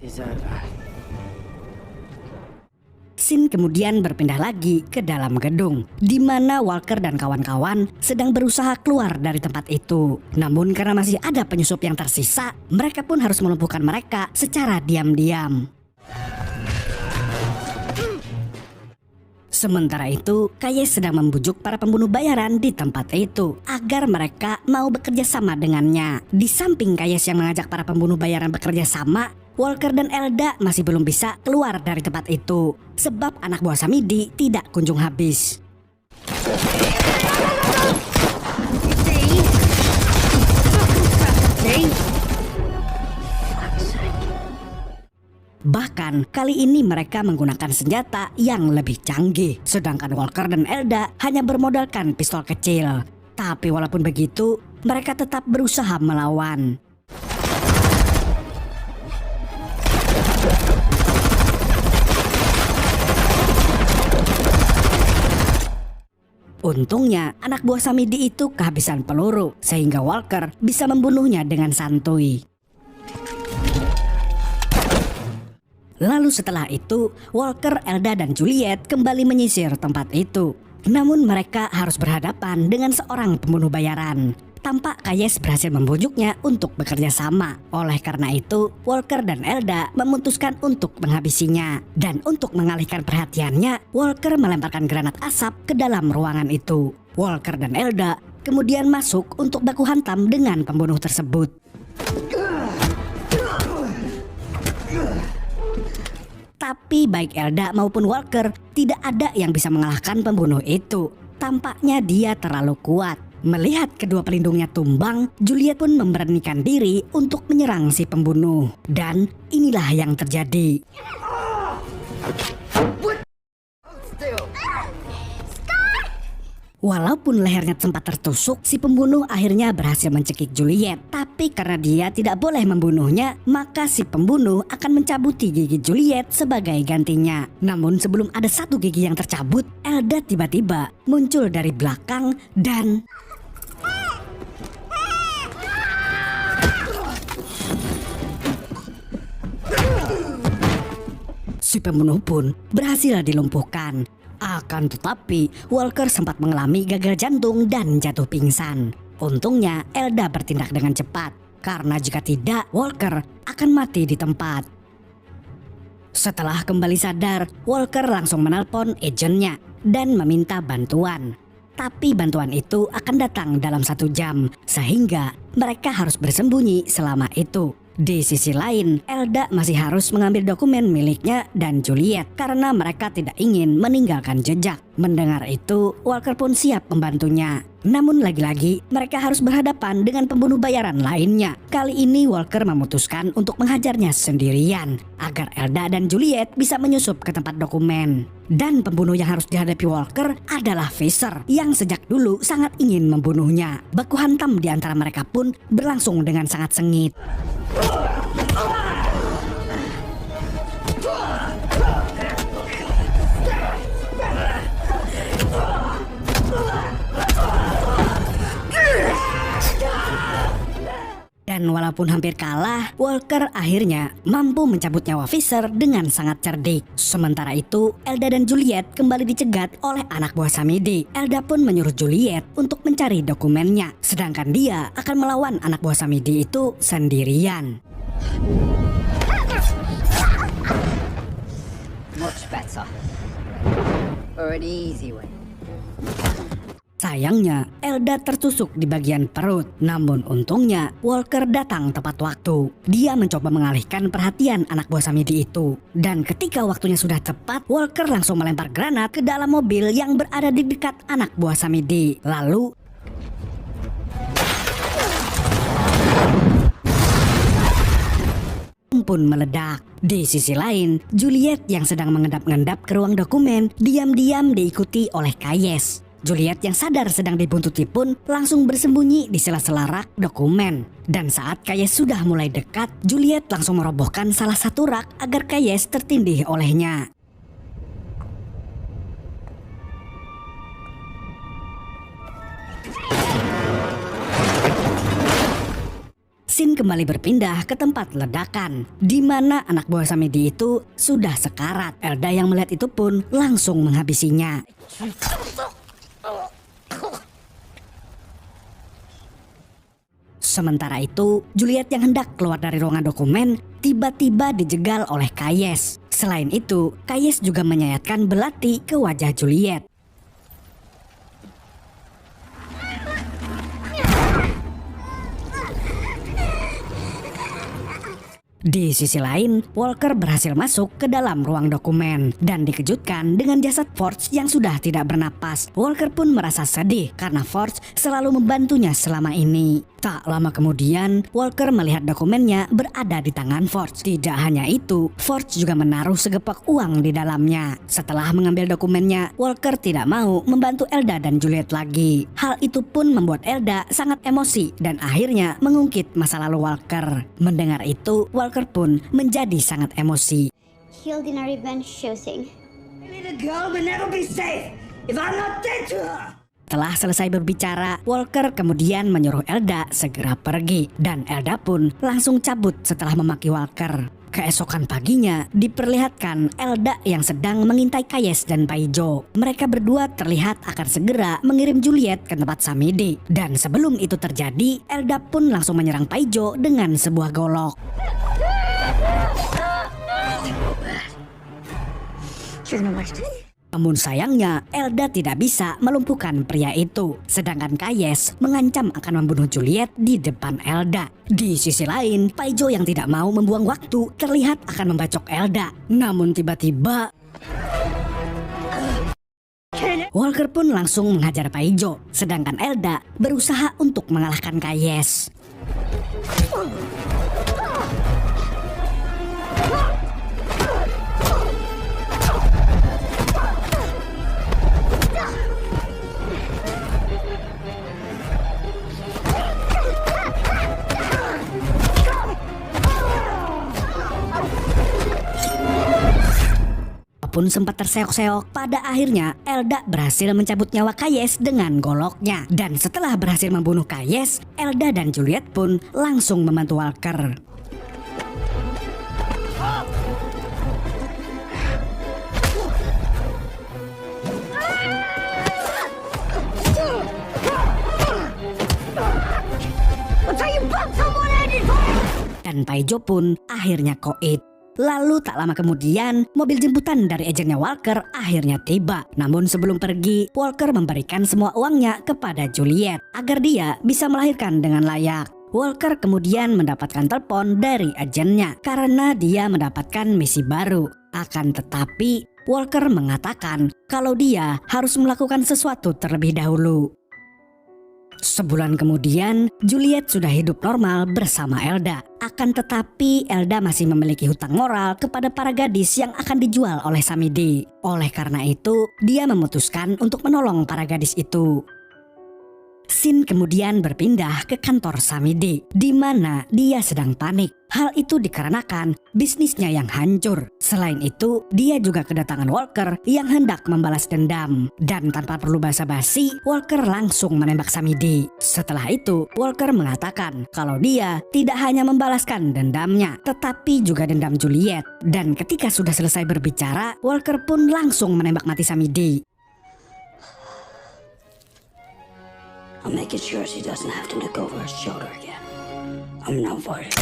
is over. Scene kemudian berpindah lagi ke dalam gedung, di mana Walker dan kawan-kawan sedang berusaha keluar dari tempat itu. Namun karena masih ada penyusup yang tersisa, mereka pun harus melumpuhkan mereka secara diam-diam. Sementara itu, Kayes sedang membujuk para pembunuh bayaran di tempat itu agar mereka mau bekerja sama dengannya. Di samping Kayes yang mengajak para pembunuh bayaran bekerja sama, Walker dan Elda masih belum bisa keluar dari tempat itu sebab anak buah Samidi tidak kunjung habis. Bahkan kali ini mereka menggunakan senjata yang lebih canggih, sedangkan Walker dan Elda hanya bermodalkan pistol kecil. Tapi walaupun begitu, mereka tetap berusaha melawan. Untungnya anak buah Samidi itu kehabisan peluru sehingga Walker bisa membunuhnya dengan santuy. Lalu setelah itu, Walker, Elda, dan Juliet kembali menyisir tempat itu. Namun mereka harus berhadapan dengan seorang pembunuh bayaran. Tampak Kayes berhasil membujuknya untuk bekerja sama. Oleh karena itu, Walker dan Elda memutuskan untuk menghabisinya. Dan untuk mengalihkan perhatiannya, Walker melemparkan granat asap ke dalam ruangan itu. Walker dan Elda kemudian masuk untuk baku hantam dengan pembunuh tersebut. Tapi baik Elda maupun Walker tidak ada yang bisa mengalahkan pembunuh itu. Tampaknya dia terlalu kuat. Melihat kedua pelindungnya tumbang, Juliet pun memberanikan diri untuk menyerang si pembunuh. Dan inilah yang terjadi. Walaupun lehernya sempat tertusuk, si pembunuh akhirnya berhasil mencekik Juliet. Tapi karena dia tidak boleh membunuhnya, maka si pembunuh akan mencabuti gigi Juliet sebagai gantinya. Namun sebelum ada satu gigi yang tercabut, Elda tiba-tiba muncul dari belakang dan... si pembunuh pun berhasil dilumpuhkan. Akan tetapi, Walker sempat mengalami gagal jantung dan jatuh pingsan. Untungnya, Elda bertindak dengan cepat, karena jika tidak, Walker akan mati di tempat. Setelah kembali sadar, Walker langsung menelpon agennya dan meminta bantuan. Tapi bantuan itu akan datang dalam 1 jam, sehingga mereka harus bersembunyi selama itu. Di sisi lain, Elda masih harus mengambil dokumen miliknya dan Juliet karena mereka tidak ingin meninggalkan jejak. Mendengar itu, Walker pun siap membantunya. Namun lagi-lagi, mereka harus berhadapan dengan pembunuh bayaran lainnya. Kali ini Walker memutuskan untuk menghajarnya sendirian agar Elda dan Juliet bisa menyusup ke tempat dokumen. Dan pembunuh yang harus dihadapi Walker adalah Fisher yang sejak dulu sangat ingin membunuhnya. Baku hantam di antara mereka pun berlangsung dengan sangat sengit. Dan walaupun hampir kalah, Walker akhirnya mampu mencabut nyawa Fisher dengan sangat cerdik. Sementara itu, Elda dan Juliet kembali dicegat oleh anak buah Samidi. Elda pun menyuruh Juliet untuk mencari dokumennya, sedangkan dia akan melawan anak buah Samidi itu sendirian. Much better. Or an easy way. Sayangnya, Elda tertusuk di bagian perut. Namun untungnya, Walker datang tepat waktu. Dia mencoba mengalihkan perhatian anak buah Samidi itu. Dan ketika waktunya sudah tepat, Walker langsung melempar granat ke dalam mobil yang berada di dekat anak buah Samidi. Lalu... pun meledak. Di sisi lain, Juliet yang sedang mengendap-endap ke ruang dokumen diam-diam diikuti oleh Kayes. Juliet yang sadar sedang dibuntuti pun langsung bersembunyi di sela-sela rak dokumen. Dan saat Kayes sudah mulai dekat, Juliet langsung merobohkan salah satu rak agar Kayes tertindih olehnya. Scene kembali berpindah ke tempat ledakan, di mana anak buah Samidi itu sudah sekarat. Elda yang melihat itu pun langsung menghabisinya. Sementara itu, Juliet yang hendak keluar dari ruangan dokumen tiba-tiba dijegal oleh Kayes. Selain itu, Kayes juga menyayatkan belati ke wajah Juliet. Di sisi lain, Walker berhasil masuk ke dalam ruang dokumen dan dikejutkan dengan jasad Forge yang sudah tidak bernapas. Walker pun merasa sedih karena Forge selalu membantunya selama ini. Tak lama kemudian, Walker melihat dokumennya berada di tangan Forge. Tidak hanya itu, Forge juga menaruh segepak uang di dalamnya. Setelah mengambil dokumennya, Walker tidak mau membantu Elda dan Juliet lagi. Hal itu pun membuat Elda sangat emosi dan akhirnya mengungkit masa lalu Walker. Mendengar itu, Walker pun menjadi sangat emosi. Killed in a revenge shooting. Setelah selesai berbicara, Walker kemudian menyuruh Elda segera pergi dan Elda pun langsung cabut setelah memaki Walker. Keesokan paginya diperlihatkan Elda yang sedang mengintai Kayes dan Paijo. Mereka berdua terlihat akan segera mengirim Juliet ke tempat Samidi. Dan sebelum itu terjadi, Elda pun langsung menyerang Paijo dengan sebuah golok. Namun sayangnya Elda tidak bisa melumpuhkan pria itu. Sedangkan Kayes mengancam akan membunuh Juliet di depan Elda. Di sisi lain, Paijo yang tidak mau membuang waktu terlihat akan membacok Elda. Namun tiba-tiba Walker pun langsung menghajar Paijo. Sedangkan Elda berusaha untuk mengalahkan Kayes. Pun sempat terseok-seok, pada akhirnya Elda berhasil mencabut nyawa Kayes dengan goloknya. Dan setelah berhasil membunuh Kayes, Elda dan Juliet pun langsung membantu Walker. Dan Paijo pun akhirnya koit. Lalu tak lama kemudian, mobil jemputan dari agennya Walker akhirnya tiba. Namun sebelum pergi, Walker memberikan semua uangnya kepada Juliet agar dia bisa melahirkan dengan layak. Walker kemudian mendapatkan telepon dari agennya karena dia mendapatkan misi baru. Akan tetapi, Walker mengatakan kalau dia harus melakukan sesuatu terlebih dahulu. Sebulan kemudian, Juliet sudah hidup normal bersama Elda. Akan tetapi, Elda masih memiliki hutang moral kepada para gadis yang akan dijual oleh Samidi. Oleh karena itu, dia memutuskan untuk menolong para gadis itu. Scene kemudian berpindah ke kantor Samidi, di mana dia sedang panik. Hal itu dikarenakan bisnisnya yang hancur. Selain itu, dia juga kedatangan Walker yang hendak membalas dendam. Dan tanpa perlu basa-basi, Walker langsung menembak Samidi. Setelah itu, Walker mengatakan kalau dia tidak hanya membalaskan dendamnya, tetapi juga dendam Juliet. Dan ketika sudah selesai berbicara, Walker pun langsung menembak mati Samidi. I'm making sure she doesn't have to look over her shoulder again. I'm not worried.